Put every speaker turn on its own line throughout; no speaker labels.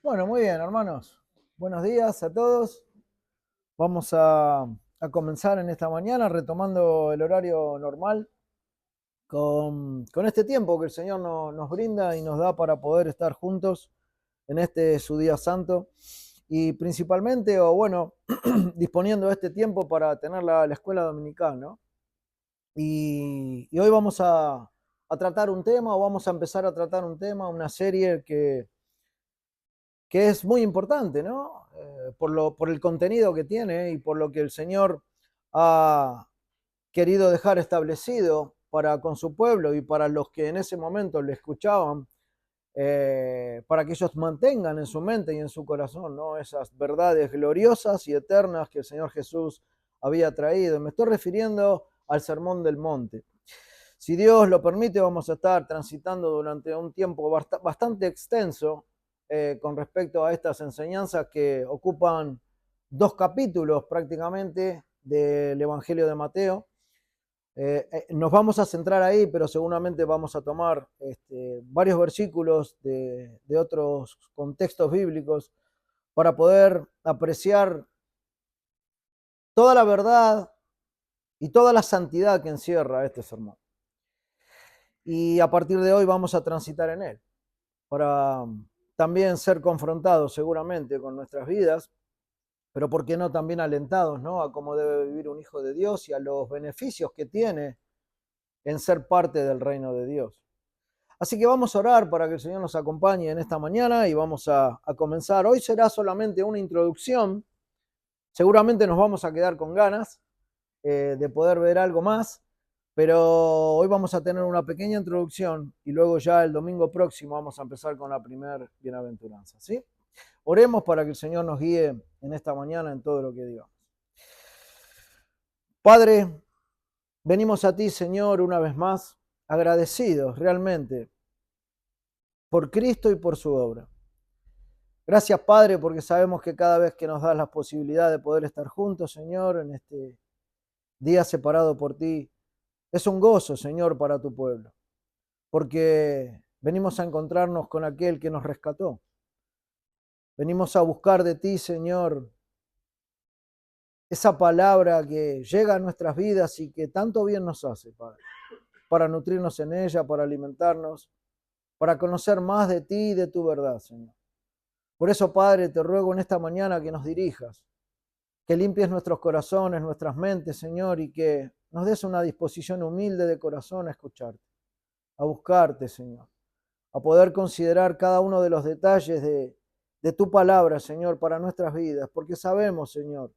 Bueno, muy bien, hermanos. Buenos días a todos. Vamos a comenzar en esta mañana retomando el horario normal con este tiempo que el Señor nos brinda y nos da para poder estar juntos en este su día santo y principalmente, o bueno, disponiendo de este tiempo para tener la escuela dominical, ¿no? Y hoy vamos a tratar un tema, o vamos a empezar a tratar un tema, una serie que es muy importante, ¿no? Por el contenido que tiene y por lo que el Señor ha querido dejar establecido para con su pueblo y para los que en ese momento le escuchaban, para que ellos mantengan en su mente y en su corazón, ¿no? Esas verdades gloriosas y eternas que el Señor Jesús había traído. Me estoy refiriendo al Sermón del Monte. Si Dios lo permite, vamos a estar transitando durante un tiempo bastante extenso con respecto a estas enseñanzas que ocupan 2 capítulos prácticamente del Evangelio de Mateo. Nos vamos a centrar ahí, pero seguramente vamos a tomar varios versículos de otros contextos bíblicos para poder apreciar toda la verdad y toda la santidad que encierra este sermón. Y a partir de hoy vamos a transitar en él, para también ser confrontados seguramente con nuestras vidas, pero por qué no también alentados, ¿no? A cómo debe vivir un hijo de Dios y a los beneficios que tiene en ser parte del reino de Dios. Así que vamos a orar para que el Señor nos acompañe en esta mañana y vamos a comenzar. Hoy será solamente una introducción, seguramente nos vamos a quedar con ganas de poder ver algo más, pero hoy vamos a tener una pequeña introducción y luego ya el domingo próximo vamos a empezar con la primera bienaventuranza, ¿sí? Oremos para que el Señor nos guíe en esta mañana en todo lo que digamos. Padre, venimos a ti, Señor, una vez más, agradecidos realmente por Cristo y por su obra. Gracias, Padre, porque sabemos que cada vez que nos das la posibilidad de poder estar juntos, Señor, en este día separado por ti, es un gozo, Señor, para tu pueblo, porque venimos a encontrarnos con aquel que nos rescató. Venimos a buscar de ti, Señor, esa palabra que llega a nuestras vidas y que tanto bien nos hace, Padre, para nutrirnos en ella, para alimentarnos, para conocer más de ti y de tu verdad, Señor. Por eso, Padre, te ruego en esta mañana que nos dirijas, que limpies nuestros corazones, nuestras mentes, Señor, y que nos des una disposición humilde de corazón a escucharte, a buscarte, Señor, a poder considerar cada uno de los detalles de tu palabra, Señor, para nuestras vidas, porque sabemos, Señor,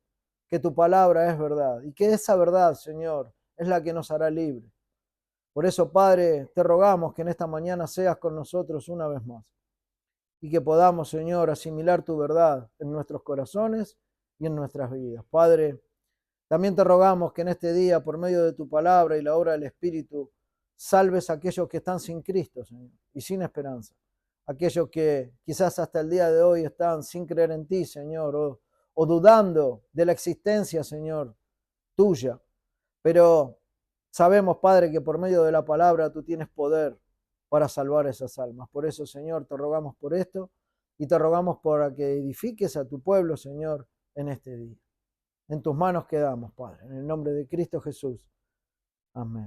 que tu palabra es verdad y que esa verdad, Señor, es la que nos hará libres. Por eso, Padre, te rogamos que en esta mañana seas con nosotros una vez más y que podamos, Señor, asimilar tu verdad en nuestros corazones y en nuestras vidas. Padre, también te rogamos que en este día, por medio de tu palabra y la obra del Espíritu, salves a aquellos que están sin Cristo, Señor, y sin esperanza. Aquellos que quizás hasta el día de hoy están sin creer en ti, Señor, o dudando de la existencia, Señor, tuya. Pero sabemos, Padre, que por medio de la palabra tú tienes poder para salvar esas almas. Por eso, Señor, te rogamos por esto y te rogamos para que edifiques a tu pueblo, Señor, en este día. En tus manos quedamos, Padre, en el nombre de Cristo Jesús. Amén.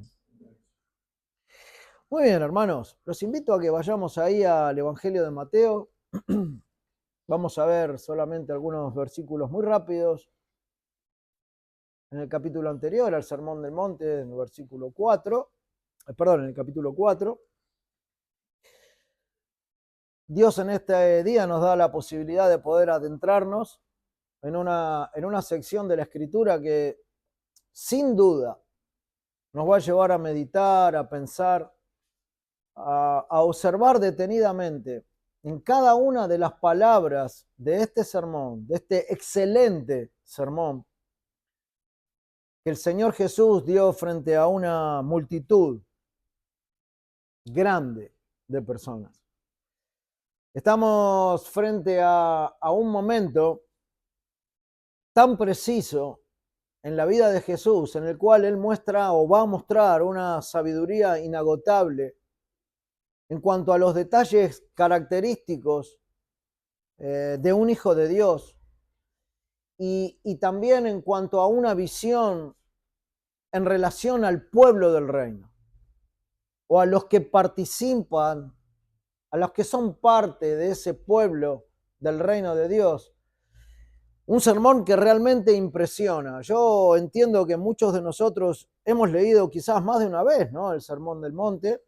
Muy bien, hermanos, los invito a que vayamos ahí al Evangelio de Mateo. Vamos a ver solamente algunos versículos muy rápidos. En el capítulo anterior, al Sermón del Monte, en el versículo 4, en el capítulo 4, Dios en este día nos da la posibilidad de poder adentrarnos en una sección de la Escritura que sin duda nos va a llevar a meditar, a pensar, a observar detenidamente en cada una de las palabras de este sermón, de este excelente sermón que el Señor Jesús dio frente a una multitud grande de personas. Estamos frente a un momento tan preciso en la vida de Jesús, en el cual Él muestra o va a mostrar una sabiduría inagotable en cuanto a los detalles característicos de un hijo de Dios y también en cuanto a una visión en relación al pueblo del reino o a los que participan, a los que son parte de ese pueblo del reino de Dios. Un sermón que realmente impresiona. Yo entiendo que muchos de nosotros hemos leído quizás más de una vez, ¿no?, el Sermón del Monte,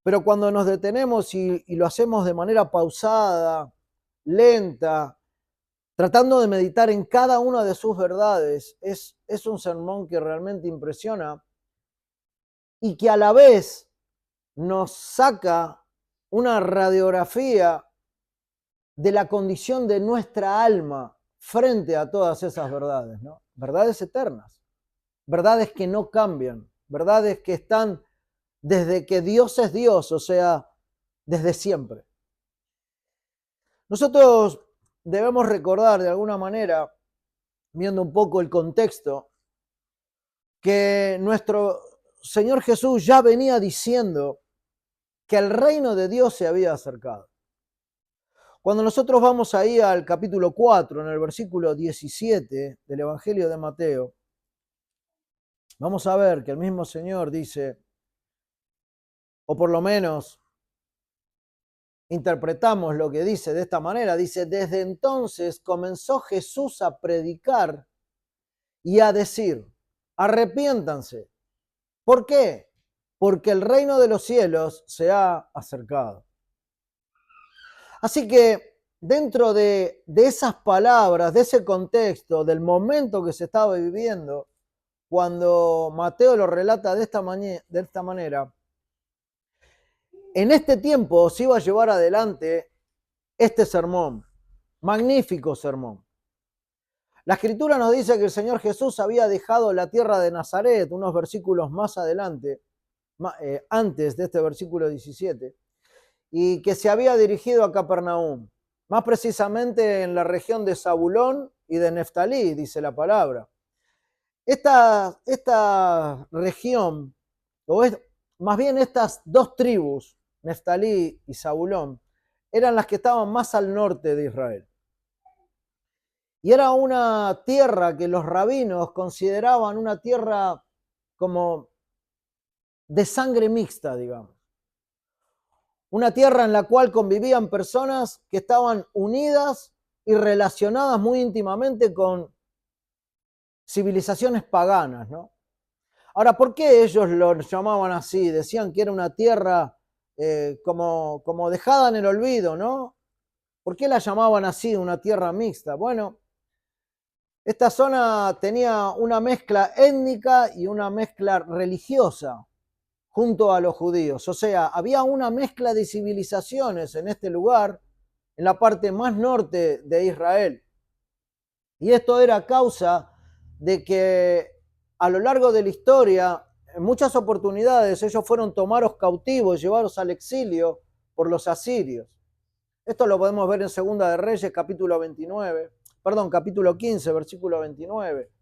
pero cuando nos detenemos y lo hacemos de manera pausada, lenta, tratando de meditar en cada una de sus verdades, es un sermón que realmente impresiona y que a la vez nos saca una radiografía de la condición de nuestra alma frente a todas esas verdades, ¿no? Verdades eternas, verdades que no cambian, verdades que están desde que Dios es Dios, o sea, desde siempre. Nosotros debemos recordar de alguna manera, viendo un poco el contexto, que nuestro Señor Jesús ya venía diciendo que el reino de Dios se había acercado. Cuando nosotros vamos ahí al capítulo 4, en el versículo 17 del Evangelio de Mateo, vamos a ver que el mismo Señor dice, o por lo menos interpretamos lo que dice de esta manera, dice, desde entonces comenzó Jesús a predicar y a decir, arrepiéntanse. ¿Por qué? Porque el reino de los cielos se ha acercado. Así que dentro de esas palabras, de ese contexto, del momento que se estaba viviendo, cuando Mateo lo relata de esta manera, en este tiempo se iba a llevar adelante este sermón, magnífico sermón. La Escritura nos dice que el Señor Jesús había dejado la tierra de Nazaret, unos versículos más adelante, antes de este versículo 17, y que se había dirigido a Capernaum, más precisamente en la región de Zabulón y de Neftalí, dice la palabra. Esta región, más bien estas dos tribus, Neftalí y Zabulón, eran las que estaban más al norte de Israel. Y era una tierra que los rabinos consideraban una tierra como de sangre mixta, digamos. Una tierra en la cual convivían personas que estaban unidas y relacionadas muy íntimamente con civilizaciones paganas, ¿no? Ahora, ¿por qué ellos lo llamaban así? Decían que era una tierra como dejada en el olvido, ¿no? ¿Por qué la llamaban así, una tierra mixta? Bueno, esta zona tenía una mezcla étnica y una mezcla religiosa junto a los judíos. O sea, había una mezcla de civilizaciones en este lugar, en la parte más norte de Israel. Y esto era causa de que a lo largo de la historia, en muchas oportunidades, ellos fueron tomados cautivos, llevados al exilio por los asirios. Esto lo podemos ver en Segunda de Reyes, capítulo 15, versículo 29.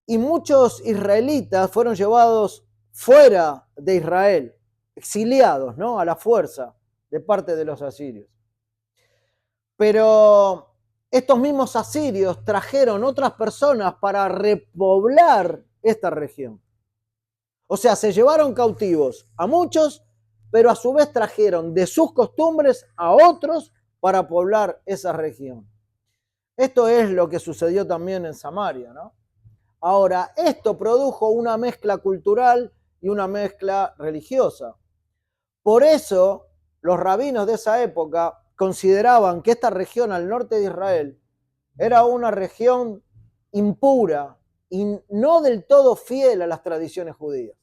Y muchos israelitas fueron llevados fuera de Israel, exiliados, ¿no?, a la fuerza de parte de los asirios. Pero estos mismos asirios trajeron otras personas para repoblar esta región. O sea, se llevaron cautivos a muchos, pero a su vez trajeron de sus costumbres a otros para poblar esa región. Esto es lo que sucedió también en Samaria, ¿no? Ahora, esto produjo una mezcla cultural y una mezcla religiosa. Por eso, los rabinos de esa época consideraban que esta región al norte de Israel era una región impura y no del todo fiel a las tradiciones judías.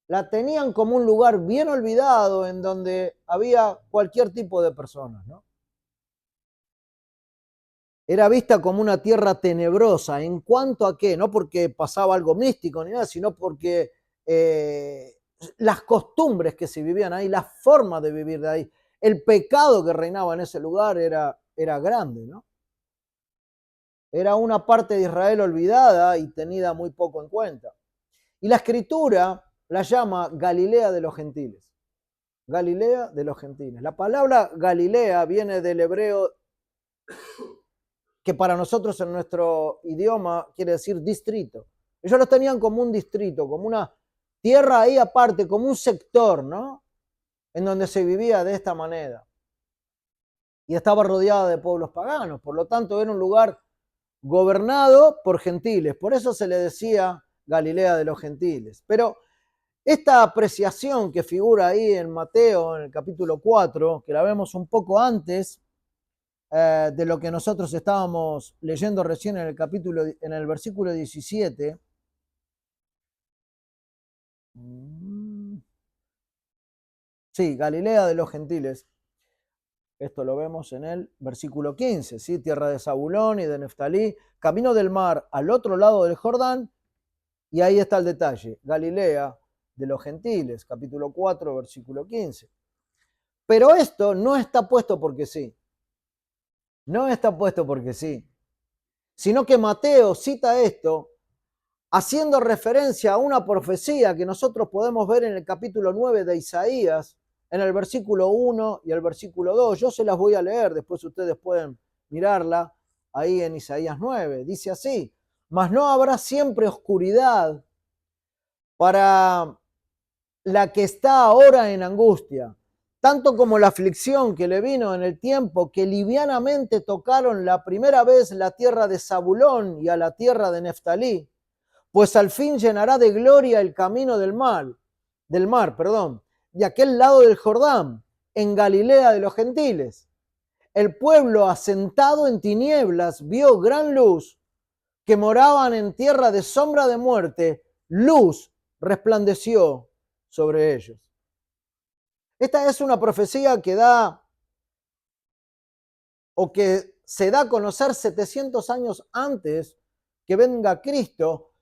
La tenían como un lugar bien olvidado en donde había cualquier tipo de personas, ¿no? Era vista como una tierra tenebrosa. ¿En cuanto a qué? No porque pasaba algo místico ni nada, sino porque las costumbres que se vivían ahí, la forma de vivir de ahí, el pecado que reinaba en ese lugar era grande, ¿no? Era una parte de Israel olvidada y tenida muy poco en cuenta. Y la Escritura la llama Galilea de los Gentiles. Galilea de los gentiles. La palabra Galilea viene del hebreo que para nosotros en nuestro idioma quiere decir distrito. Ellos lo tenían como un distrito, como una tierra ahí aparte, como un sector, ¿no? En donde se vivía de esta manera. Y estaba rodeada de pueblos paganos, por lo tanto era un lugar gobernado por gentiles. Por eso se le decía Galilea de los gentiles. Pero esta apreciación que figura ahí en Mateo, en el capítulo 4, que la vemos un poco antes de lo que nosotros estábamos leyendo recién en el versículo 17. Sí, Galilea de los gentiles. Esto lo vemos en el versículo 15, ¿sí? Tierra de Zabulón y de Neftalí, camino del mar al otro lado del Jordán, y ahí está el detalle, Galilea de los gentiles, capítulo 4, versículo 15. Pero esto no está puesto porque sí. No está puesto porque sí. Sino que Mateo cita esto haciendo referencia a una profecía que nosotros podemos ver en el capítulo 9 de Isaías, en el versículo 1 y el versículo 2. Yo se las voy a leer, después ustedes pueden mirarla ahí en Isaías 9. Dice así: mas no habrá siempre oscuridad para la que está ahora en angustia, tanto como la aflicción que le vino en el tiempo que livianamente tocaron la primera vez la tierra de Zabulón y a la tierra de Neftalí, pues al fin llenará de gloria el camino del mar, de aquel lado del Jordán, en Galilea de los gentiles. El pueblo asentado en tinieblas vio gran luz, que moraban en tierra de sombra de muerte, luz resplandeció sobre ellos. Esta es una profecía que da, o que se da a conocer 700 años antes que venga Cristo,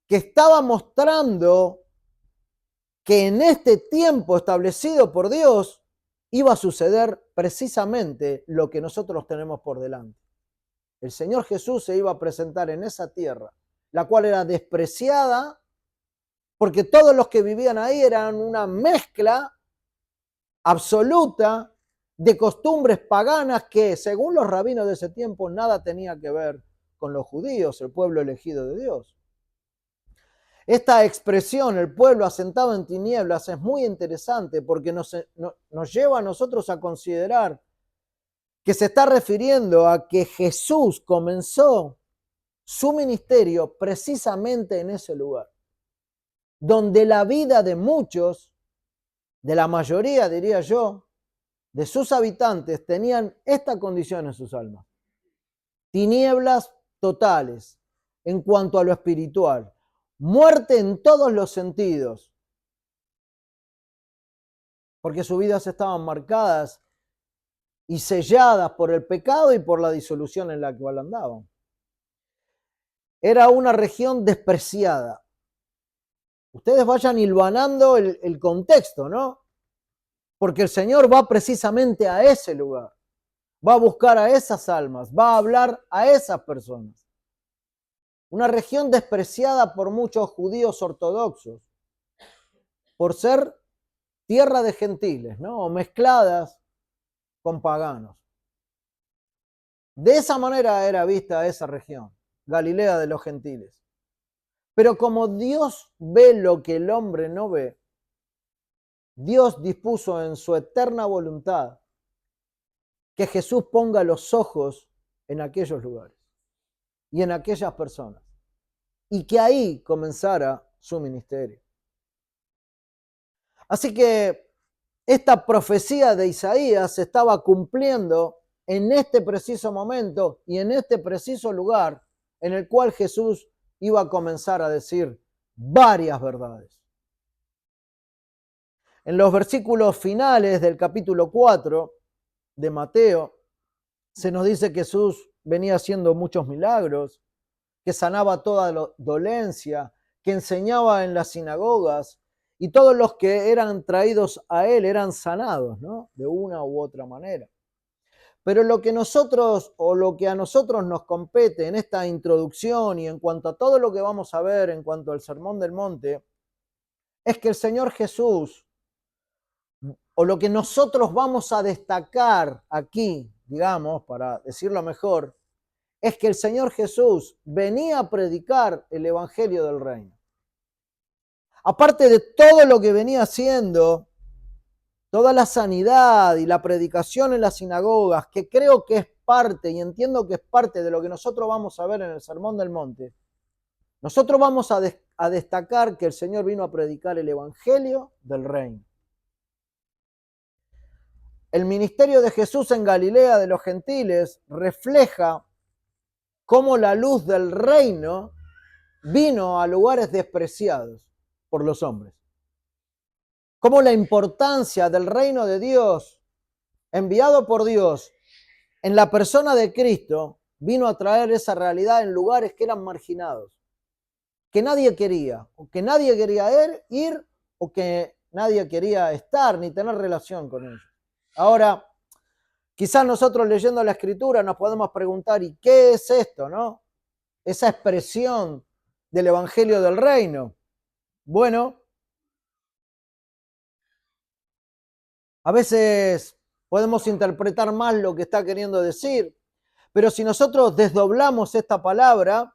que estaba mostrando que en este tiempo establecido por Dios iba a suceder precisamente lo que nosotros tenemos por delante. El Señor Jesús se iba a presentar en esa tierra, la cual era despreciada, porque todos los que vivían ahí eran una mezcla absoluta de costumbres paganas que, según los rabinos de ese tiempo, nada tenía que ver con los judíos, el pueblo elegido de Dios. Esta expresión, el pueblo asentado en tinieblas, es muy interesante porque nos lleva a nosotros a considerar que se está refiriendo a que Jesús comenzó su ministerio precisamente en ese lugar, donde la vida de muchos, de la mayoría diría yo, de sus habitantes tenían esta condición en sus almas: tinieblas totales en cuanto a lo espiritual, muerte en todos los sentidos, porque sus vidas estaban marcadas y selladas por el pecado y por la disolución en la cual andaban. Era una región despreciada. Ustedes vayan hilvanando el contexto, ¿no? Porque el Señor va precisamente a ese lugar, va a buscar a esas almas, va a hablar a esas personas. Una región despreciada por muchos judíos ortodoxos, por ser tierra de gentiles, ¿no? O mezcladas con paganos. De esa manera era vista esa región, Galilea de los gentiles. Pero como Dios ve lo que el hombre no ve, Dios dispuso en su eterna voluntad que Jesús ponga los ojos en aquellos lugares y en aquellas personas, y que ahí comenzara su ministerio. Así que esta profecía de Isaías se estaba cumpliendo en este preciso momento y en este preciso lugar en el cual Jesús iba a comenzar a decir varias verdades. En los versículos finales del capítulo 4 de Mateo se nos dice que Jesús venía haciendo muchos milagros, que sanaba toda dolencia, que enseñaba en las sinagogas, y todos los que eran traídos a él eran sanados, ¿no? De una u otra manera. Pero lo que a nosotros nos compete en esta introducción y en cuanto a todo lo que vamos a ver en cuanto al Sermón del Monte, es que el Señor Jesús o lo que nosotros vamos a destacar aquí, digamos, para decirlo mejor, es que el Señor Jesús venía a predicar el Evangelio del Reino. Aparte de todo lo que venía haciendo, toda la sanidad y la predicación en las sinagogas, que creo que es parte, y entiendo que es parte de lo que nosotros vamos a ver en el Sermón del Monte, nosotros vamos a destacar que el Señor vino a predicar el Evangelio del Reino. El ministerio de Jesús en Galilea de los gentiles refleja cómo la luz del reino vino a lugares despreciados por los hombres. Cómo la importancia del reino de Dios, enviado por Dios en la persona de Cristo, vino a traer esa realidad en lugares que eran marginados, que nadie quería, o que nadie quería ir, o que nadie quería estar ni tener relación con ellos. Ahora, quizás nosotros leyendo la Escritura nos podemos preguntar, ¿y qué es esto, no? Esa expresión del Evangelio del Reino. Bueno, a veces podemos interpretar mal lo que está queriendo decir, pero si nosotros desdoblamos esta palabra,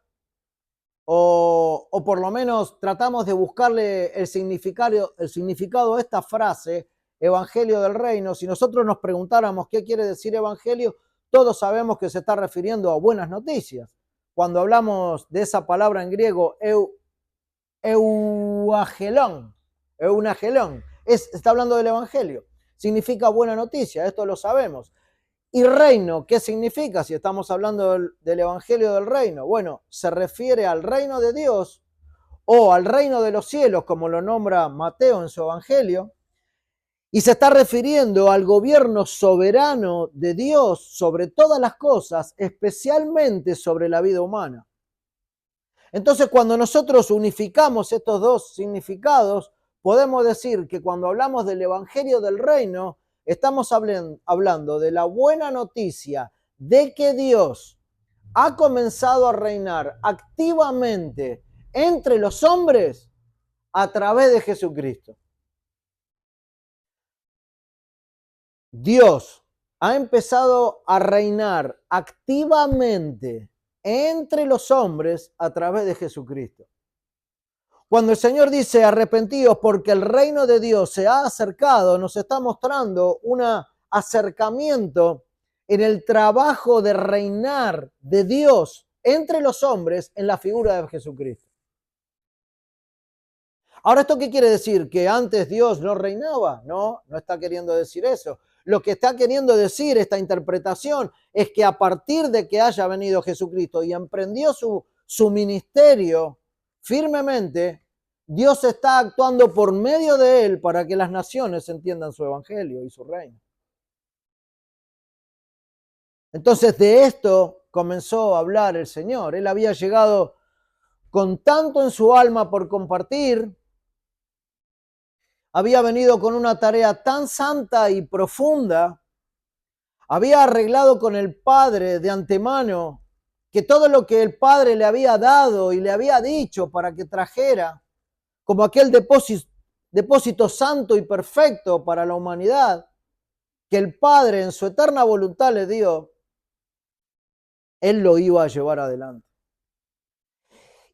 o por lo menos tratamos de buscarle el significado a esta frase, Evangelio del Reino, si nosotros nos preguntáramos qué quiere decir Evangelio, todos sabemos que se está refiriendo a buenas noticias. Cuando hablamos de esa palabra en griego, euagelón, está hablando del Evangelio. Significa buena noticia, esto lo sabemos. ¿Y reino qué significa si estamos hablando del Evangelio del Reino? Bueno, se refiere al reino de Dios o al reino de los cielos, como lo nombra Mateo en su Evangelio, y se está refiriendo al gobierno soberano de Dios sobre todas las cosas, especialmente sobre la vida humana. Entonces, cuando nosotros unificamos estos dos significados, podemos decir que cuando hablamos del Evangelio del Reino, estamos hablando de la buena noticia de que Dios ha comenzado a reinar activamente entre los hombres a través de Jesucristo. Dios ha empezado a reinar activamente entre los hombres a través de Jesucristo. Cuando el Señor dice arrepentíos porque el reino de Dios se ha acercado, nos está mostrando un acercamiento en el trabajo de reinar de Dios entre los hombres en la figura de Jesucristo. Ahora, ¿esto qué quiere decir? ¿Que antes Dios no reinaba? No, no está queriendo decir eso. Lo que está queriendo decir esta interpretación es que a partir de que haya venido Jesucristo y emprendió su ministerio firmemente, Dios está actuando por medio de él para que las naciones entiendan su evangelio y su reino. Entonces de esto comenzó a hablar el Señor. Él había llegado con tanto en su alma por compartir, había venido con una tarea tan santa y profunda, había arreglado con el Padre de antemano que todo lo que el Padre le había dado y le había dicho para que trajera, como aquel depósito santo y perfecto para la humanidad, que el Padre en su eterna voluntad le dio, Él lo iba a llevar adelante.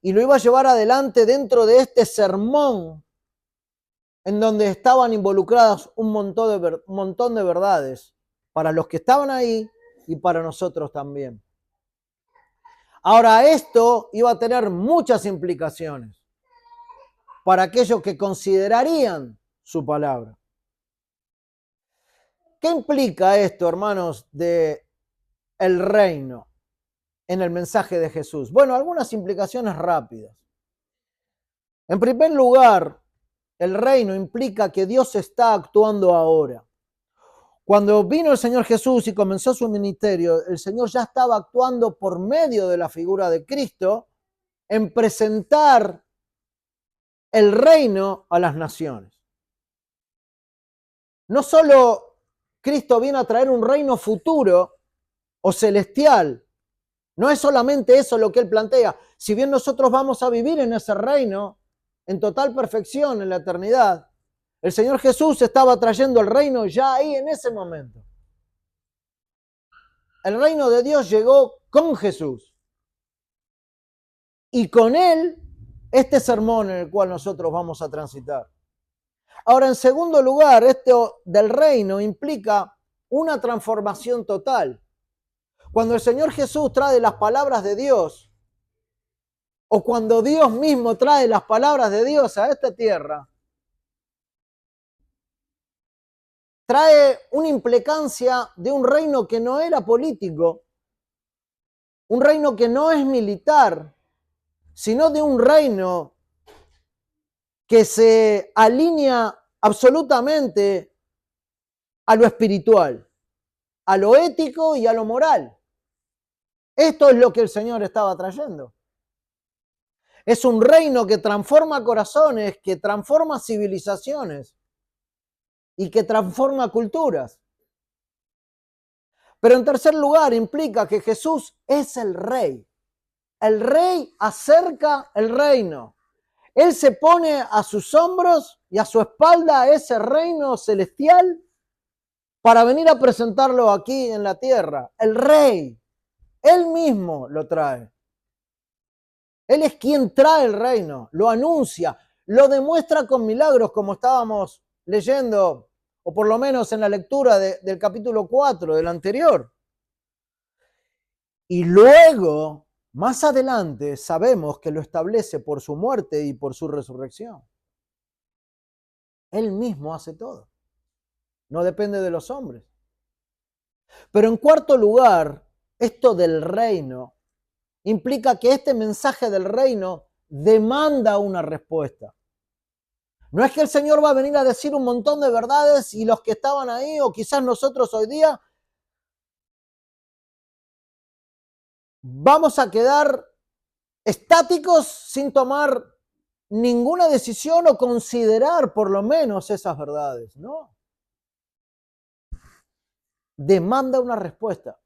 Y lo iba a llevar adelante dentro de este sermón en donde estaban involucradas un montón de verdades para los que estaban ahí y para nosotros también. Ahora, esto iba a tener muchas implicaciones para aquellos que considerarían su palabra. ¿Qué implica esto, hermanos, de el reino en el mensaje de Jesús? Bueno, algunas implicaciones rápidas. En primer lugar, el reino implica que Dios está actuando ahora. Cuando vino el Señor Jesús y comenzó su ministerio, el Señor ya estaba actuando por medio de la figura de Cristo en presentar el reino a las naciones. No solo Cristo viene a traer un reino futuro o celestial, no es solamente eso lo que Él plantea. Si bien nosotros vamos a vivir en ese reino en total perfección en la eternidad, El Señor Jesús estaba trayendo el reino ya ahí en ese momento. El reino de Dios llegó con Jesús. Y con Él, este sermón en el cual nosotros vamos a transitar. Ahora, en segundo lugar, esto del reino implica una transformación total. Cuando el Señor Jesús trae las palabras de Dios, o cuando Dios mismo trae las palabras de Dios a esta tierra, trae una implicancia de un reino que no era político, un reino que no es militar, sino de un reino que se alinea absolutamente a lo espiritual, a lo ético y a lo moral. Esto es lo que el Señor estaba trayendo. Es un reino que transforma corazones, que transforma civilizaciones y que transforma culturas. Pero en tercer lugar implica que Jesús es el rey. El rey acerca el reino. Él se pone a sus hombros y a su espalda ese reino celestial para venir a presentarlo aquí en la tierra. El rey, él mismo lo trae. Él es quien trae el reino, lo anuncia, lo demuestra con milagros, como estábamos leyendo, o por lo menos en la lectura del capítulo 4 del anterior. Y luego, más adelante, sabemos que lo establece por su muerte y por su resurrección. Él mismo hace todo. No depende de los hombres. Pero en cuarto lugar, esto del reino implica que este mensaje del reino demanda una respuesta. No es que el Señor va a venir a decir un montón de verdades y los que estaban ahí, o quizás nosotros hoy día, vamos a quedar estáticos sin tomar ninguna decisión o considerar por lo menos esas verdades. No. Demanda una respuesta.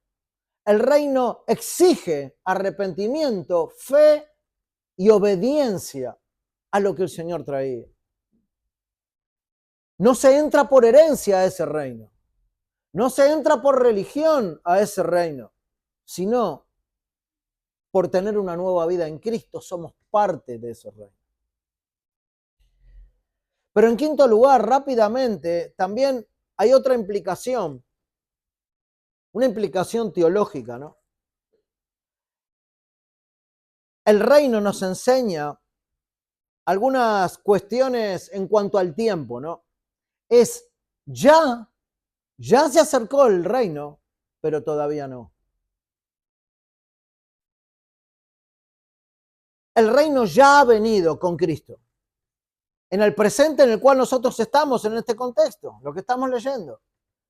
El reino exige arrepentimiento, fe y obediencia a lo que el Señor traía. No se entra por herencia a ese reino. No se entra por religión a ese reino, sino por tener una nueva vida en Cristo. Somos parte de ese reino. Pero en quinto lugar, rápidamente, también hay otra implicación, una implicación teológica, ¿no? El reino nos enseña algunas cuestiones en cuanto al tiempo, ¿no? Es ya se acercó el reino, pero todavía no. El reino ya ha venido con Cristo. En el presente en el cual nosotros estamos en este contexto, lo que estamos leyendo.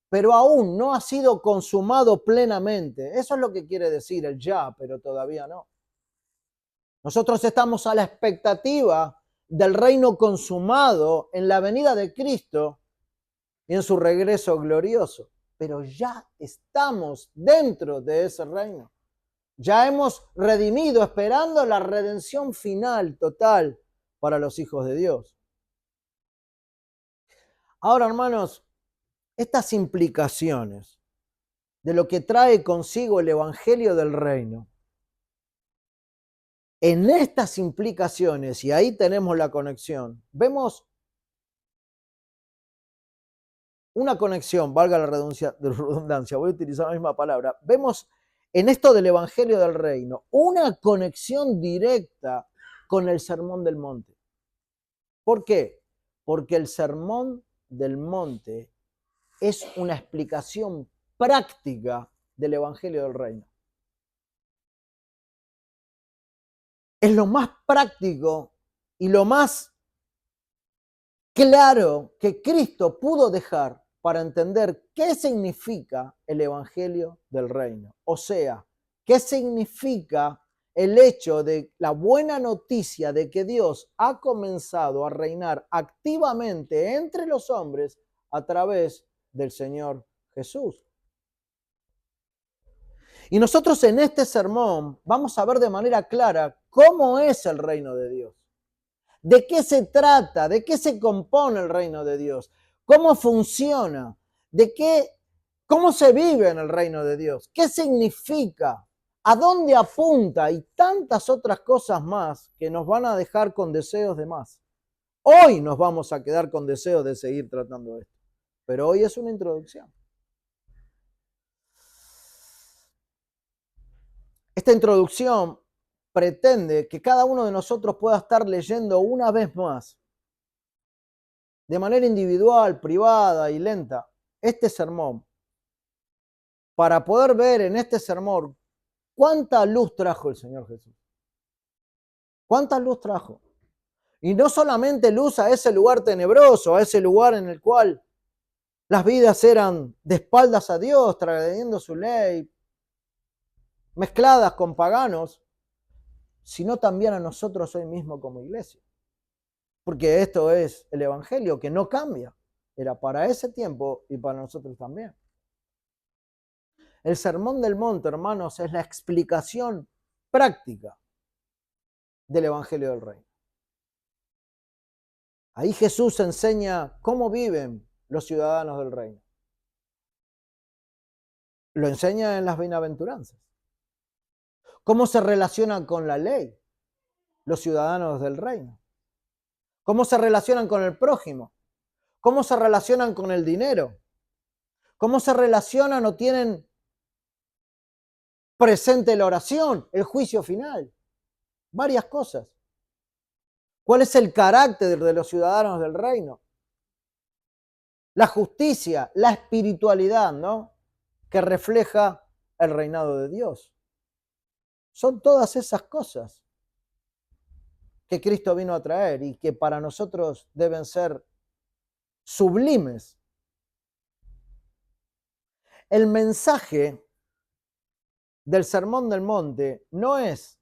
Pero aún no ha sido consumado plenamente. Eso es lo que quiere decir el ya, pero todavía no. Nosotros estamos a la expectativa del reino consumado en la venida de Cristo y en su regreso glorioso. Pero ya estamos dentro de ese reino. Ya hemos redimido, esperando la redención final, total, para los hijos de Dios. Ahora, hermanos, estas implicaciones de lo que trae consigo el Evangelio del Reino, en estas implicaciones, y ahí tenemos la conexión, vemos una conexión, valga la redundancia, voy a utilizar la misma palabra, vemos en esto del Evangelio del Reino una conexión directa con el Sermón del Monte. ¿Por qué? Porque el Sermón del Monte es una explicación práctica del Evangelio del Reino. Es lo más práctico y lo más claro que Cristo pudo dejar para entender qué significa el Evangelio del Reino. O sea, qué significa el hecho de la buena noticia de que Dios ha comenzado a reinar activamente entre los hombres a través del Señor Jesús. Y nosotros en este sermón vamos a ver de manera clara cómo es el reino de Dios. ¿De qué se trata? ¿De qué se compone el reino de Dios? ¿Cómo funciona? ¿Cómo se vive en el reino de Dios? ¿Qué significa? ¿A dónde apunta? Y tantas otras cosas más que nos van a dejar con deseos de más. Hoy nos vamos a quedar con deseos de seguir tratando esto. Pero hoy es una introducción. Esta introducción pretende que cada uno de nosotros pueda estar leyendo una vez más, de manera individual, privada y lenta, este sermón, para poder ver en este sermón cuánta luz trajo el Señor Jesús. ¿Cuánta luz trajo? Y no solamente luz a ese lugar tenebroso, a ese lugar en el cual las vidas eran de espaldas a Dios, trayendo su ley, mezcladas con paganos, sino también a nosotros hoy mismo como iglesia. Porque esto es el Evangelio que no cambia. Era para ese tiempo y para nosotros también. El Sermón del Monte, hermanos, es la explicación práctica del Evangelio del Reino. Ahí Jesús enseña cómo viven los ciudadanos del reino. Lo enseña en las bienaventuranzas. Cómo se relacionan con la ley los ciudadanos del reino. Cómo se relacionan con el prójimo. Cómo se relacionan con el dinero. Cómo se relacionan o tienen presente la oración, el juicio final. Varias cosas. ¿Cuál es el carácter de los ciudadanos del reino? La justicia, la espiritualidad, ¿no? Que refleja el reinado de Dios. Son todas esas cosas que Cristo vino a traer y que para nosotros deben ser sublimes. El mensaje del Sermón del Monte no es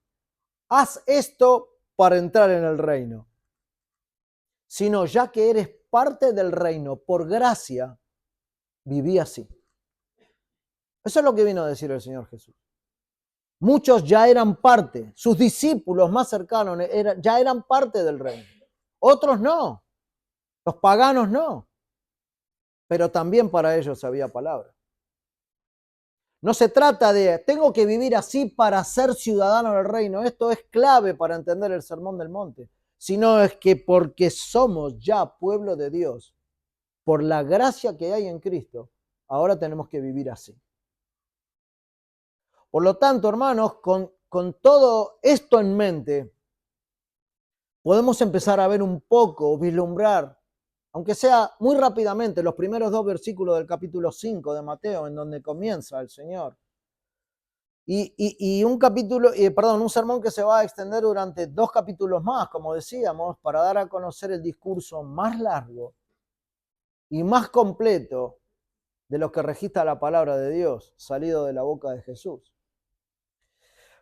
haz esto para entrar en el reino, sino ya que eres parte del reino por gracia, viví así. Eso es lo que vino a decir el Señor Jesús. Muchos ya eran parte, sus discípulos más cercanos ya eran parte del reino. Otros no, los paganos no, pero también para ellos había palabra. No se trata de, tengo que vivir así para ser ciudadano del reino. Esto es clave para entender el Sermón del Monte. Sino es que porque somos ya pueblo de Dios, por la gracia que hay en Cristo, ahora tenemos que vivir así. Por lo tanto, hermanos, con todo esto en mente, podemos empezar a ver un poco, vislumbrar, aunque sea muy rápidamente, los primeros 2 versículos del capítulo 5 de Mateo, en donde comienza el Señor. Y un sermón que se va a extender durante 2 capítulos más, como decíamos, para dar a conocer el discurso más largo y más completo de lo que registra la palabra de Dios, salido de la boca de Jesús.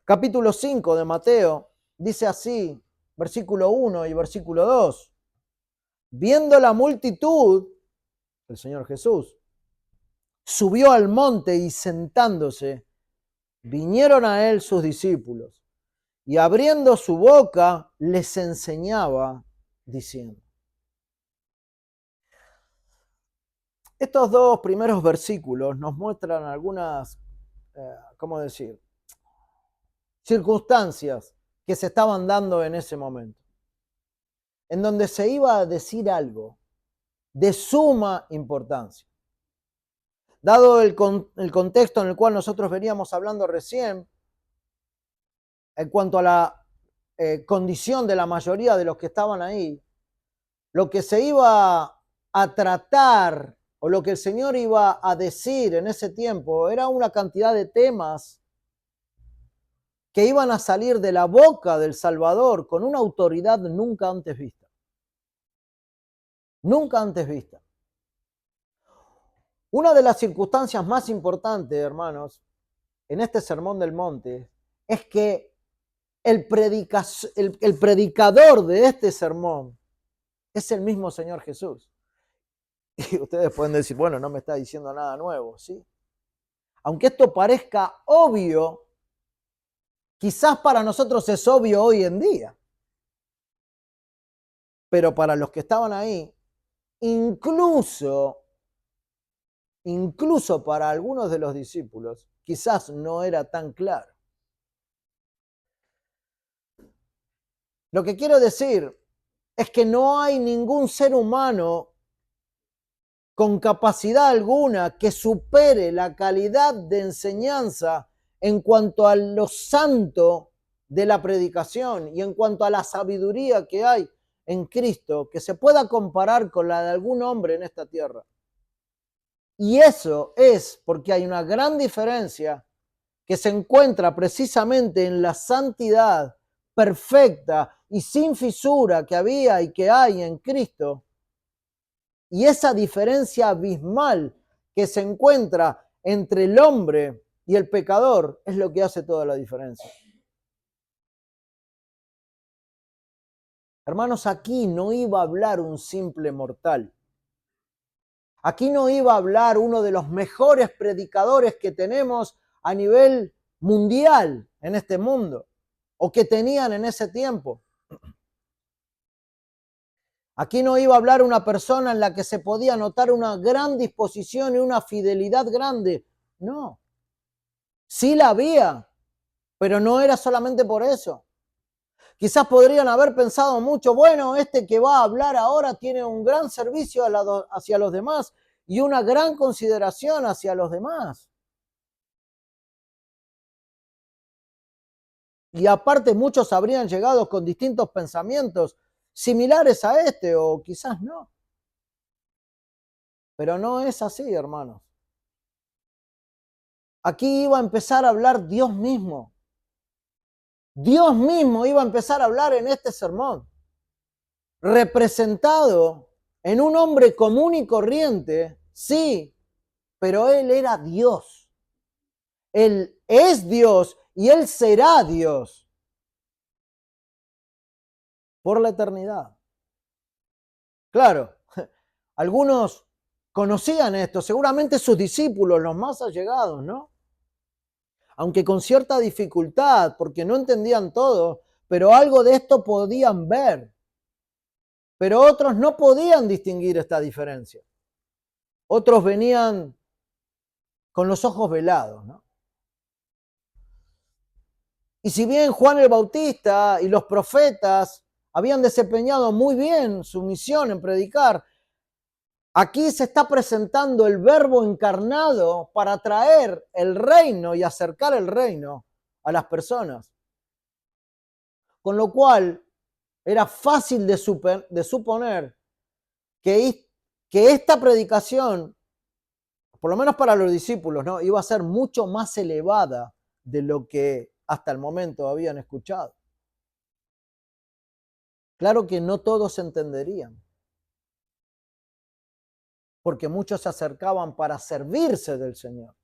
Capítulo 5 de Mateo dice así, versículo 1 y versículo 2. Viendo la multitud, el Señor Jesús subió al monte y sentándose, vinieron a él sus discípulos y abriendo su boca les enseñaba diciendo. Estos 2 primeros versículos nos muestran algunas, ¿cómo decir?, circunstancias que se estaban dando en ese momento, en donde se iba a decir algo de suma importancia. Dado el contexto en el cual nosotros veníamos hablando recién, en cuanto a la condición de la mayoría de los que estaban ahí, lo que se iba a tratar o lo que el Señor iba a decir en ese tiempo era una cantidad de temas que iban a salir de la boca del Salvador con una autoridad nunca antes vista. Nunca antes vista. Una de las circunstancias más importantes, hermanos, en este Sermón del Monte, es que el predicador de este sermón es el mismo Señor Jesús. Y ustedes pueden decir, bueno, no me está diciendo nada nuevo, ¿sí? Aunque esto parezca obvio, quizás para nosotros es obvio hoy en día. pero para los que estaban ahí, incluso para algunos de los discípulos, quizás no era tan claro. Lo que quiero decir es que no hay ningún ser humano con capacidad alguna que supere la calidad de enseñanza en cuanto a lo santo de la predicación y en cuanto a la sabiduría que hay en Cristo, que se pueda comparar con la de algún hombre en esta tierra. Y eso es porque hay una gran diferencia que se encuentra precisamente en la santidad perfecta y sin fisura que había y que hay en Cristo. Y esa diferencia abismal que se encuentra entre el hombre y el pecador es lo que hace toda la diferencia. Hermanos, aquí no iba a hablar un simple mortal. Aquí no iba a hablar uno de los mejores predicadores que tenemos a nivel mundial en este mundo, o que tenían en ese tiempo. Aquí no iba a hablar una persona en la que se podía notar una gran disposición y una fidelidad grande. No. Sí la había, pero no era solamente por eso. Quizás podrían haber pensado mucho, bueno, este que va a hablar ahora tiene un gran servicio hacia los demás y una gran consideración hacia los demás. Y aparte muchos habrían llegado con distintos pensamientos similares a este, o quizás no. Pero no es así, hermanos. Aquí iba a empezar a hablar Dios mismo. Dios mismo iba a empezar a hablar en este sermón, representado en un hombre común y corriente, sí, pero Él era Dios. Él es Dios y Él será Dios por la eternidad. Claro, algunos conocían esto, seguramente sus discípulos, los más allegados, ¿no? Aunque con cierta dificultad, porque no entendían todo, pero algo de esto podían ver. Pero otros no podían distinguir esta diferencia. Otros venían con los ojos velados, ¿no? Y si bien Juan el Bautista y los profetas habían desempeñado muy bien su misión en predicar, aquí se está presentando el Verbo encarnado para traer el reino y acercar el reino a las personas. Con lo cual era fácil de suponer que esta predicación, por lo menos para los discípulos, ¿no?, iba a ser mucho más elevada de lo que hasta el momento habían escuchado. Claro que no todos entenderían, porque muchos se acercaban para servirse del Señor,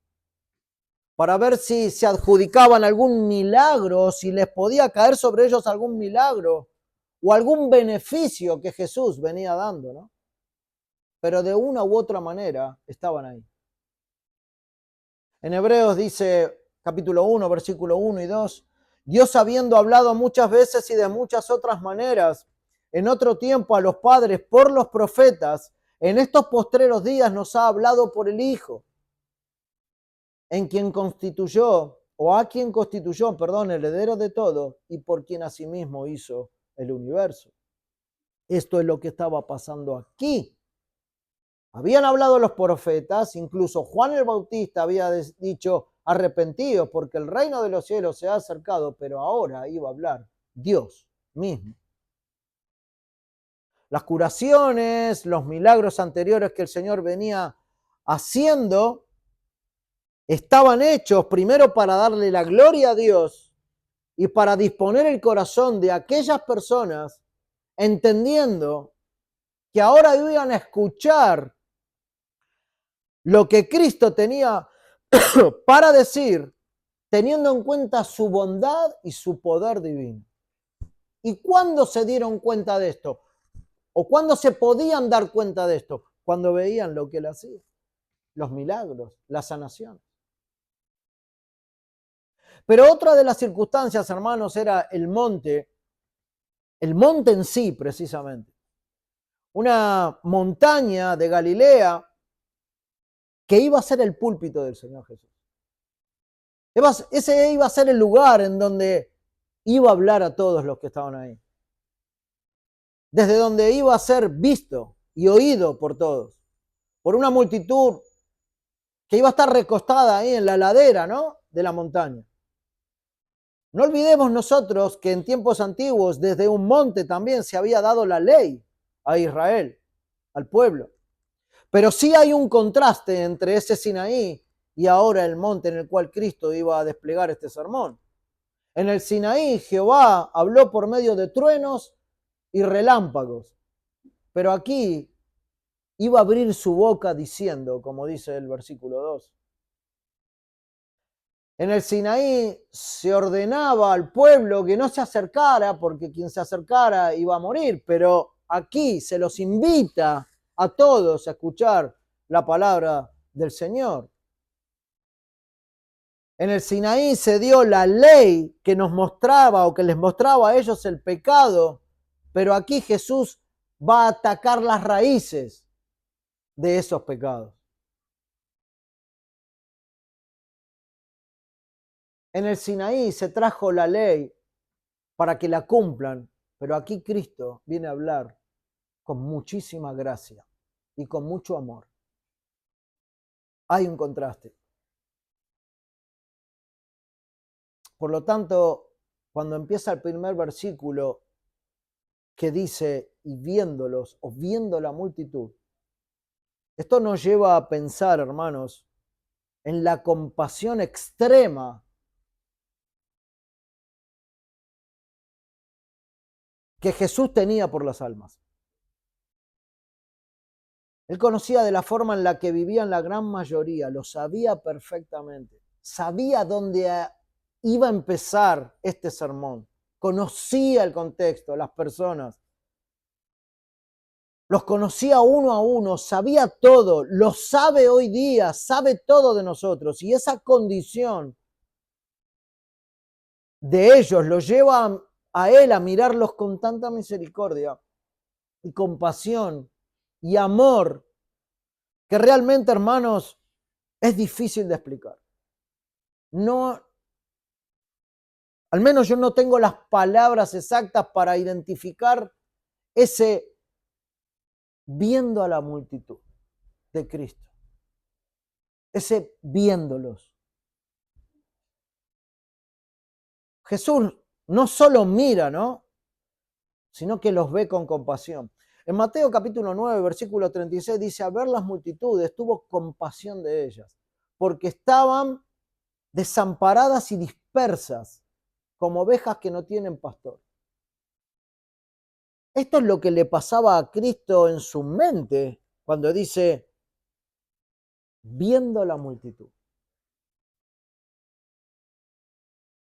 para ver si se adjudicaban algún milagro, si les podía caer sobre ellos algún milagro o algún beneficio que Jesús venía dando, ¿no? Pero de una u otra manera estaban ahí. En Hebreos dice, capítulo 1, versículo 1 y 2, Dios habiendo hablado muchas veces y de muchas otras maneras, en otro tiempo a los padres por los profetas, en estos postreros días nos ha hablado por el Hijo, en quien constituyó, o a quien constituyó, heredero de todo, y por quien asimismo hizo el universo. Esto es lo que estaba pasando aquí. Habían hablado los profetas, incluso Juan el Bautista había dicho, arrepentidos porque el reino de los cielos se ha acercado, pero ahora iba a hablar Dios mismo. Las curaciones, los milagros anteriores que el Señor venía haciendo, estaban hechos primero para darle la gloria a Dios y para disponer el corazón de aquellas personas, entendiendo que ahora iban a escuchar lo que Cristo tenía para decir, teniendo en cuenta su bondad y su poder divino. ¿Y cuándo se dieron cuenta de esto? ¿O cuándo se podían dar cuenta de esto? Cuando veían lo que él hacía, los milagros, la sanación. Pero otra de las circunstancias, hermanos, era el monte en sí, precisamente. una montaña de Galilea que iba a ser el púlpito del Señor Jesús. Ese iba a ser el lugar en donde iba a hablar a todos los que estaban ahí. Desde donde iba a ser visto y oído por todos, por una multitud que iba a estar recostada ahí en la ladera, ¿no?, de la montaña. No olvidemos nosotros que en tiempos antiguos, desde un monte también se había dado la ley a Israel, al pueblo. Pero sí hay un contraste entre ese Sinaí y ahora el monte en el cual Cristo iba a desplegar este sermón. En el Sinaí, Jehová habló por medio de truenos y relámpagos. Pero aquí iba a abrir su boca diciendo, como dice el versículo 2. En el Sinaí se ordenaba al pueblo que no se acercara, porque quien se acercara iba a morir, pero aquí se los invita a todos a escuchar la palabra del Señor. En el Sinaí se dio la ley que nos mostraba o que les mostraba a ellos el pecado, pero aquí Jesús va a atacar las raíces de esos pecados. En el Sinaí se trajo la ley para que la cumplan, pero aquí Cristo viene a hablar con muchísima gracia y con mucho amor. Hay un contraste. Por lo tanto, cuando empieza el primer versículo que dice, y viéndolos, o viendo la multitud, esto nos lleva a pensar, hermanos, en la compasión extrema que Jesús tenía por las almas. Él conocía de la forma en la que vivían la gran mayoría, lo sabía perfectamente, sabía dónde iba a empezar este sermón, conocía el contexto, las personas, los conocía uno a uno, sabía todo, lo sabe hoy día, sabe todo de nosotros, y esa condición de ellos lo lleva a él a mirarlos con tanta misericordia y compasión y amor que realmente, hermanos, es difícil de explicar. No, al menos yo no tengo las palabras exactas para identificar ese viendo a la multitud de Cristo, ese viéndolos. Jesús no solo mira, ¿no?, sino que los ve con compasión. En Mateo capítulo 9, versículo 36 dice, al ver las multitudes tuvo compasión de ellas, porque estaban desamparadas y dispersas, como ovejas que no tienen pastor. Esto es lo que le pasaba a Cristo en su mente cuando dice, viendo la multitud.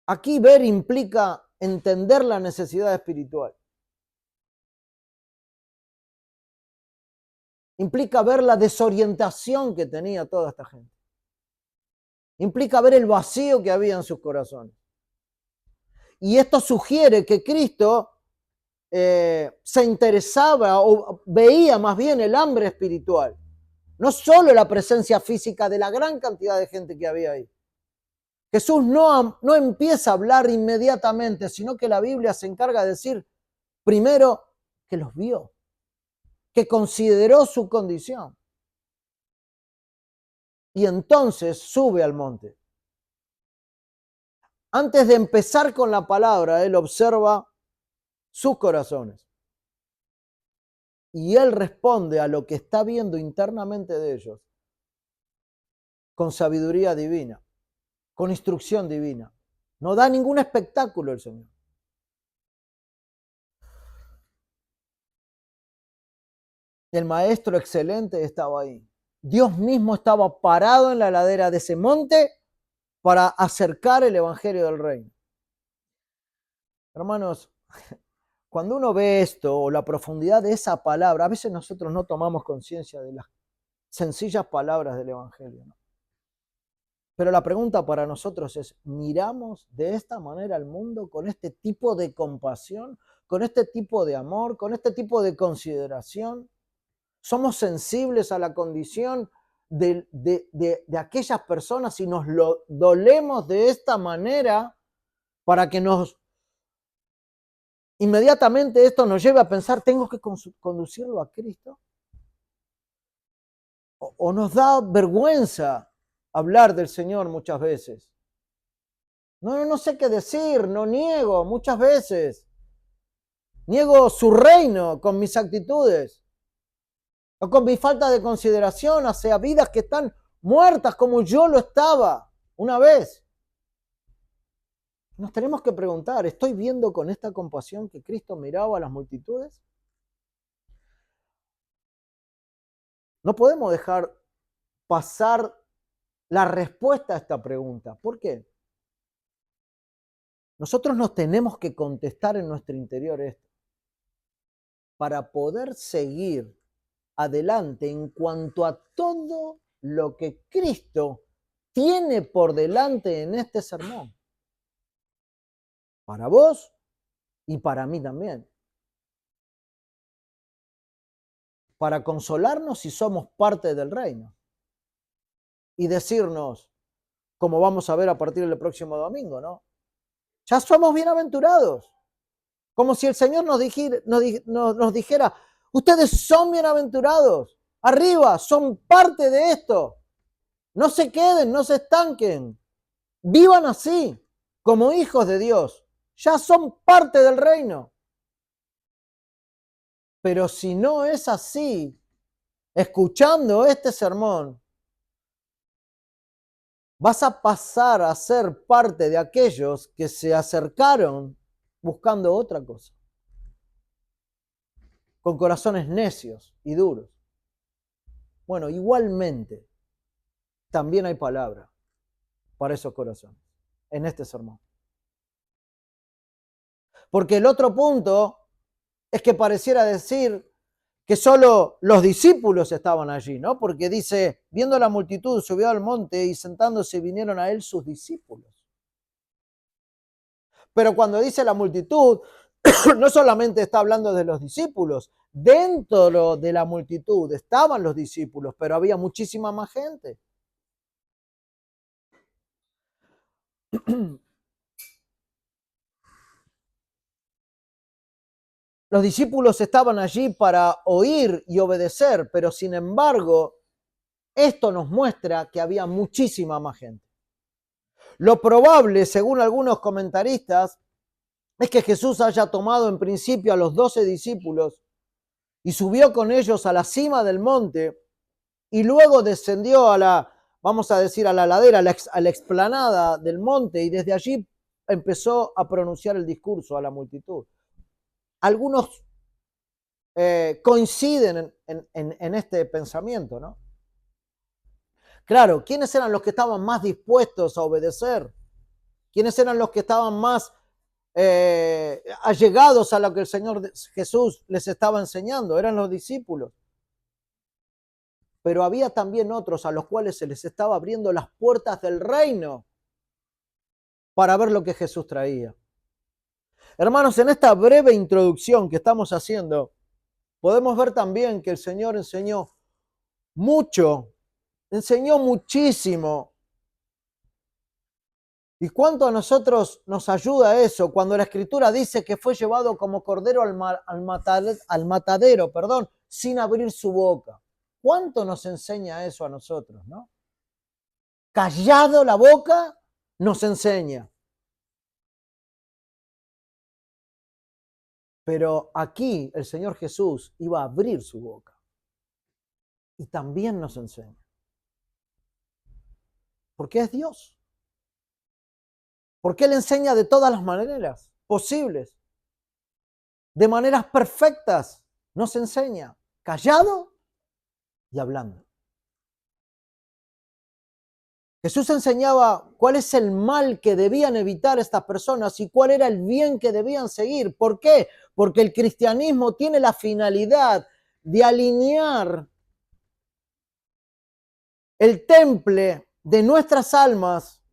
Aquí ver implica entender la necesidad espiritual. Implica ver la desorientación que tenía toda esta gente. Implica ver el vacío que había en sus corazones. Y esto sugiere que Cristo se interesaba o veía más bien el hambre espiritual. No solo la presencia física de la gran cantidad de gente que había ahí. Jesús no empieza a hablar inmediatamente, sino que la Biblia se encarga de decir primero que los vio, que consideró su condición. Y entonces sube al monte. Antes de empezar con la palabra, él observa sus corazones. Y él responde a lo que está viendo internamente de ellos con sabiduría divina, con instrucción divina. No da ningún espectáculo el Señor. El maestro excelente estaba ahí. Dios mismo estaba parado en la ladera de ese monte para acercar el evangelio del reino. Hermanos, cuando uno ve esto o la profundidad de esa palabra, a veces nosotros no tomamos conciencia de las sencillas palabras del evangelio, ¿no? Pero la pregunta para nosotros es, ¿miramos de esta manera al mundo con este tipo de compasión, con este tipo de amor, con este tipo de consideración? Somos sensibles a la condición de aquellas personas y nos lo dolemos de esta manera para que inmediatamente esto nos lleve a pensar, ¿tengo que conducirlo a Cristo? O nos da vergüenza hablar del Señor muchas veces. No sé qué decir, no niego muchas veces. Niego su reino con mis actitudes o con mi falta de consideración hacia vidas que están muertas como yo lo estaba una vez. Nos tenemos que preguntar, ¿estoy viendo con esta compasión que Cristo miraba a las multitudes? No podemos dejar pasar la respuesta a esta pregunta. ¿Por qué? Nosotros nos tenemos que contestar en nuestro interior esto para poder seguir adelante en cuanto a todo lo que Cristo tiene por delante en este sermón. Para vos y para mí también. Para consolarnos si somos parte del reino. Y decirnos, como vamos a ver a partir del próximo domingo, ¿no? Ya somos bienaventurados. Como si el Señor nos dijera, ustedes son bienaventurados. Arriba, son parte de esto. No se queden, no se estanquen. Vivan así, como hijos de Dios. Ya son parte del reino. Pero si no es así, escuchando este sermón, vas a pasar a ser parte de aquellos que se acercaron buscando otra cosa, con corazones necios y duros. Bueno, igualmente, también hay palabra para esos corazones en este sermón. Porque el otro punto es que pareciera decir que solo los discípulos estaban allí, ¿no? Porque dice, viendo la multitud, subió al monte y sentándose vinieron a él sus discípulos. Pero cuando dice la multitud, no solamente está hablando de los discípulos, dentro de la multitud estaban los discípulos, pero había muchísima más gente. Los discípulos estaban allí para oír y obedecer, pero sin embargo, esto nos muestra que había muchísima más gente. Lo probable, según algunos comentaristas, es que Jesús haya tomado en principio a los 12 discípulos y subió con ellos a la cima del monte y luego descendió a la, vamos a decir, a la ladera, a la explanada del monte y desde allí empezó a pronunciar el discurso a la multitud. Algunos coinciden en este pensamiento, ¿no? Claro, ¿quiénes eran los que estaban más dispuestos a obedecer? ¿Quiénes eran los que estaban más allegados a lo que el Señor Jesús les estaba enseñando? Eran los discípulos. Pero había también otros a los cuales se les estaba abriendo las puertas del reino para ver lo que Jesús traía. Hermanos, en esta breve introducción que estamos haciendo, podemos ver también que el Señor enseñó mucho, enseñó muchísimo. ¿Y cuánto a nosotros nos ayuda eso cuando la Escritura dice que fue llevado como cordero al matadero, sin abrir su boca? ¿Cuánto nos enseña eso a nosotros, no? Callado la boca nos enseña. Pero aquí el Señor Jesús iba a abrir su boca y también nos enseña. Porque es Dios. Porque Él enseña de todas las maneras posibles. De maneras perfectas nos enseña. Callado y hablando. Jesús enseñaba cuál es el mal que debían evitar estas personas y cuál era el bien que debían seguir. ¿Por qué? Porque el cristianismo tiene la finalidad de alinear el temple de nuestras almas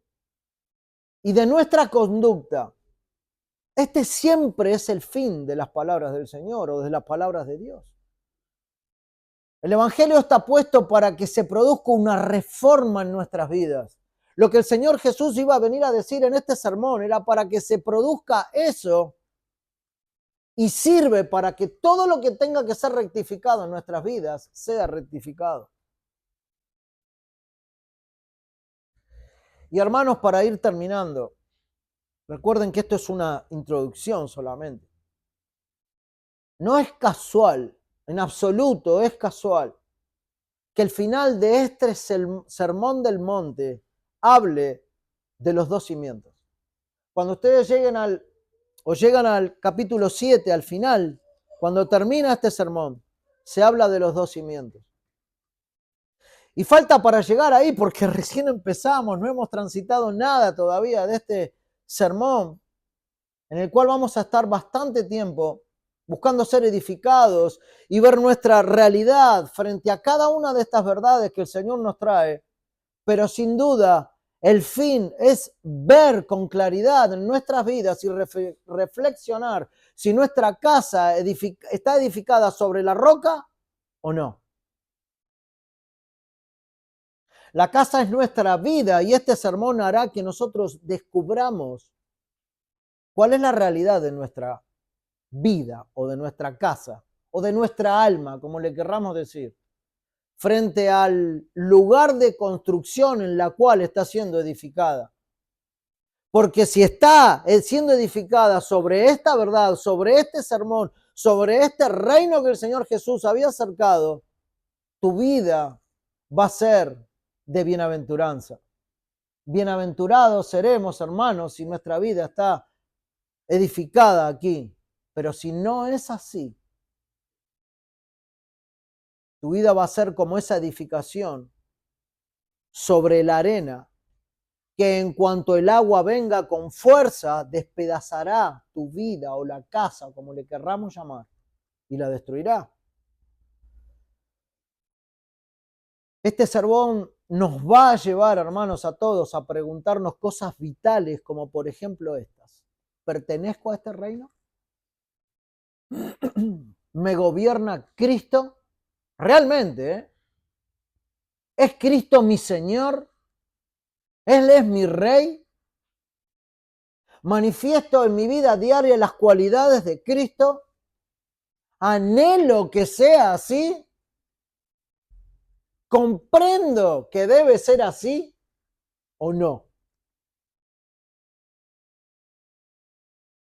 y de nuestra conducta. Este siempre es el fin de las palabras del Señor o de las palabras de Dios. El Evangelio está puesto para que se produzca una reforma en nuestras vidas. Lo que el Señor Jesús iba a venir a decir en este sermón era para que se produzca eso y sirve para que todo lo que tenga que ser rectificado en nuestras vidas sea rectificado. Y hermanos, para ir terminando, recuerden que esto es una introducción solamente. No es casual, en absoluto es casual, que el final de este sermón del monte hable de los dos cimientos. Cuando ustedes llegan al capítulo 7, al final, cuando termina este sermón, se habla de los dos cimientos. Y falta para llegar ahí porque recién empezamos, no hemos transitado nada todavía de este sermón, en el cual vamos a estar bastante tiempo buscando ser edificados y ver nuestra realidad frente a cada una de estas verdades que el Señor nos trae. Pero sin duda, el fin es ver con claridad en nuestras vidas y reflexionar si nuestra casa está edificada sobre la roca o no. La casa es nuestra vida y este sermón hará que nosotros descubramos cuál es la realidad de nuestra vida o de nuestra casa o de nuestra alma, como le querramos decir, frente al lugar de construcción en la cual está siendo edificada. Porque si está siendo edificada sobre esta verdad, sobre este sermón, sobre este reino que el Señor Jesús había acercado, tu vida va a ser de bienaventuranza. Bienaventurados seremos, hermanos, si nuestra vida está edificada aquí. Pero si no es así, tu vida va a ser como esa edificación sobre la arena, que en cuanto el agua venga con fuerza, despedazará tu vida o la casa, como le querramos llamar, y la destruirá. Este sermón nos va a llevar, hermanos, a todos a preguntarnos cosas vitales, como por ejemplo estas. ¿Pertenezco a este reino? ¿Me gobierna Cristo? Realmente, ¿eh? ¿Es Cristo mi Señor? ¿Él es mi Rey? ¿Manifiesto en mi vida diaria las cualidades de Cristo? ¿Anhelo que sea así? ¿Comprendo que debe ser así o no?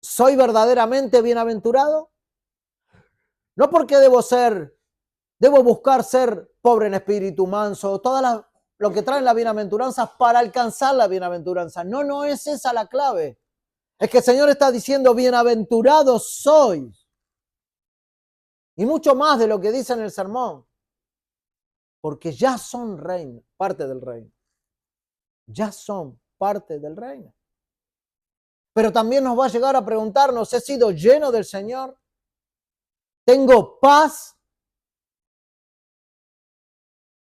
¿Soy verdaderamente bienaventurado? No porque debo buscar ser pobre en espíritu, manso, lo que traen las bienaventuranzas para alcanzar la bienaventuranza. No, no es esa la clave. Es que el Señor está diciendo, bienaventurados sois. Y mucho más de lo que dice en el sermón. Porque ya son reino, parte del reino. Ya son parte del reino. Pero también nos va a llegar a preguntarnos, ¿he sido lleno del Señor? ¿Tengo paz?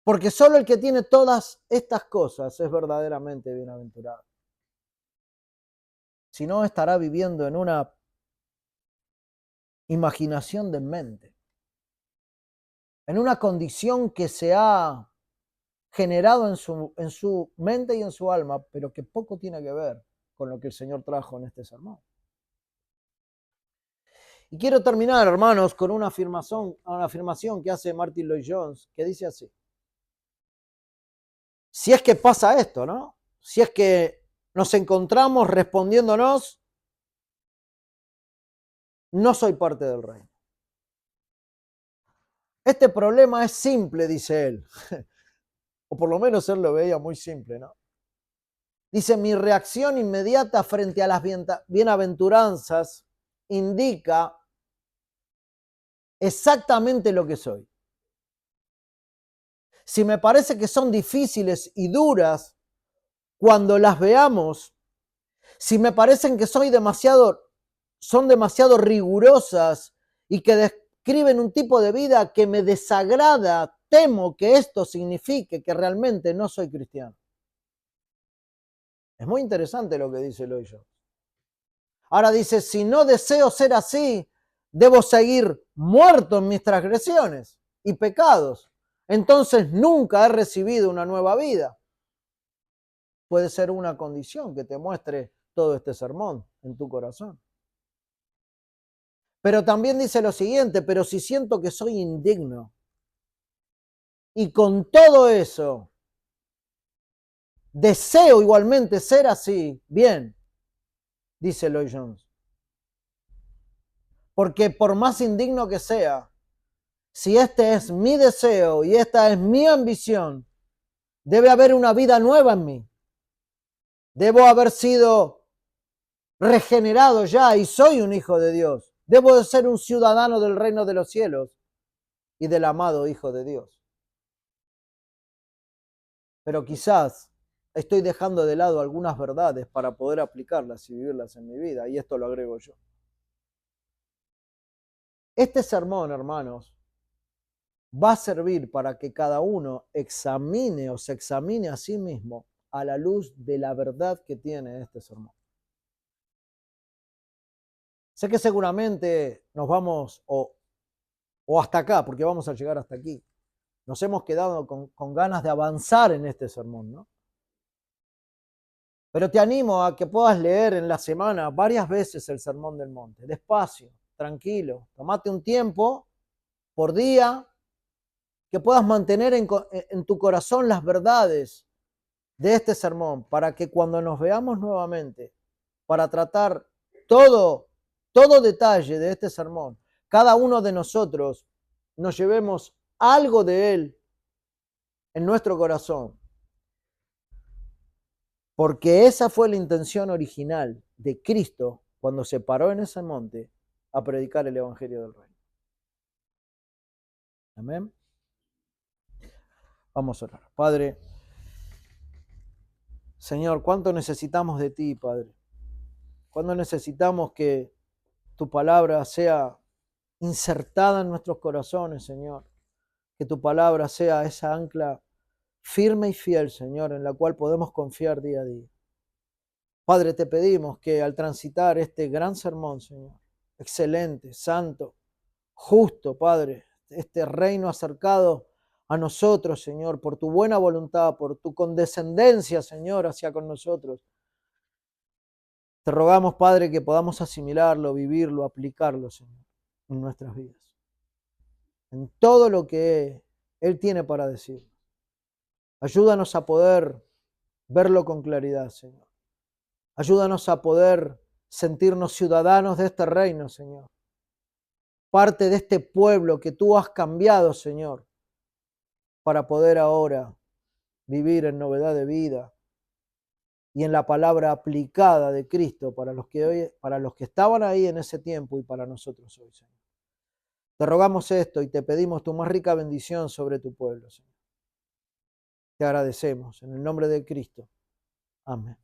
Porque solo el que tiene todas estas cosas es verdaderamente bienaventurado. Si no, estará viviendo en una imaginación de mente, en una condición que se ha generado en su mente y en su alma, pero que poco tiene que ver con lo que el Señor trajo en este sermón. Y quiero terminar, hermanos, con una afirmación que hace Martin Lloyd-Jones, que dice así. Si es que pasa esto, ¿no? Si es que nos encontramos respondiéndonos, no soy parte del reino. Este problema es simple, dice él. O por lo menos él lo veía muy simple, ¿no? Dice, mi reacción inmediata frente a las bienaventuranzas indica exactamente lo que soy. Si me parece que son difíciles y duras cuando las veamos, si me parecen que son demasiado rigurosas y que describen un tipo de vida que me desagrada, temo que esto signifique que realmente no soy cristiano. Es muy interesante lo que dice Lloyd-Jones. Ahora dice, si no deseo ser así, debo seguir muerto en mis transgresiones y pecados. entonces nunca he recibido una nueva vida. Puede ser una condición que te muestre todo este sermón en tu corazón. Pero también dice lo siguiente, pero si siento que soy indigno y con todo eso deseo igualmente ser así, bien, dice Lloyd Jones. Porque por más indigno que sea, si este es mi deseo y esta es mi ambición, debe haber una vida nueva en mí. Debo haber sido regenerado ya y soy un hijo de Dios. Debo de ser un ciudadano del reino de los cielos y del amado Hijo de Dios. Pero quizás estoy dejando de lado algunas verdades para poder aplicarlas y vivirlas en mi vida, y esto lo agrego yo. Este sermón, hermanos, va a servir para que cada uno examine o se examine a sí mismo a la luz de la verdad que tiene este sermón. Sé que seguramente nos vamos, o hasta acá, porque vamos a llegar hasta aquí, nos hemos quedado con ganas de avanzar en este sermón, ¿no? Pero te animo a que puedas leer en la semana varias veces el Sermón del Monte, despacio, tranquilo, tomate un tiempo por día, que puedas mantener en tu corazón las verdades de este sermón, para que cuando nos veamos nuevamente, para tratar todo detalle de este sermón, cada uno de nosotros nos llevemos algo de él en nuestro corazón. Porque esa fue la intención original de Cristo cuando se paró en ese monte a predicar el Evangelio del Reino. Amén. Vamos a orar. Padre, Señor, ¿cuánto necesitamos de ti, Padre? ¿Cuánto necesitamos que tu palabra sea insertada en nuestros corazones, Señor? Que tu palabra sea esa ancla firme y fiel, Señor, en la cual podemos confiar día a día. Padre, te pedimos que al transitar este gran sermón, Señor, excelente, santo, justo, Padre, este reino acercado a nosotros, Señor, por tu buena voluntad, por tu condescendencia, Señor, hacia con nosotros. Te rogamos, Padre, que podamos asimilarlo, vivirlo, aplicarlo, Señor, en nuestras vidas. En todo lo que Él tiene para decir. Ayúdanos a poder verlo con claridad, Señor. Ayúdanos a poder sentirnos ciudadanos de este reino, Señor. Parte de este pueblo que tú has cambiado, Señor, para poder ahora vivir en novedad de vida y en la palabra aplicada de Cristo para los que estaban ahí en ese tiempo y para nosotros hoy, Señor. Te rogamos esto y te pedimos tu más rica bendición sobre tu pueblo, Señor. Te agradecemos en el nombre de Cristo. Amén.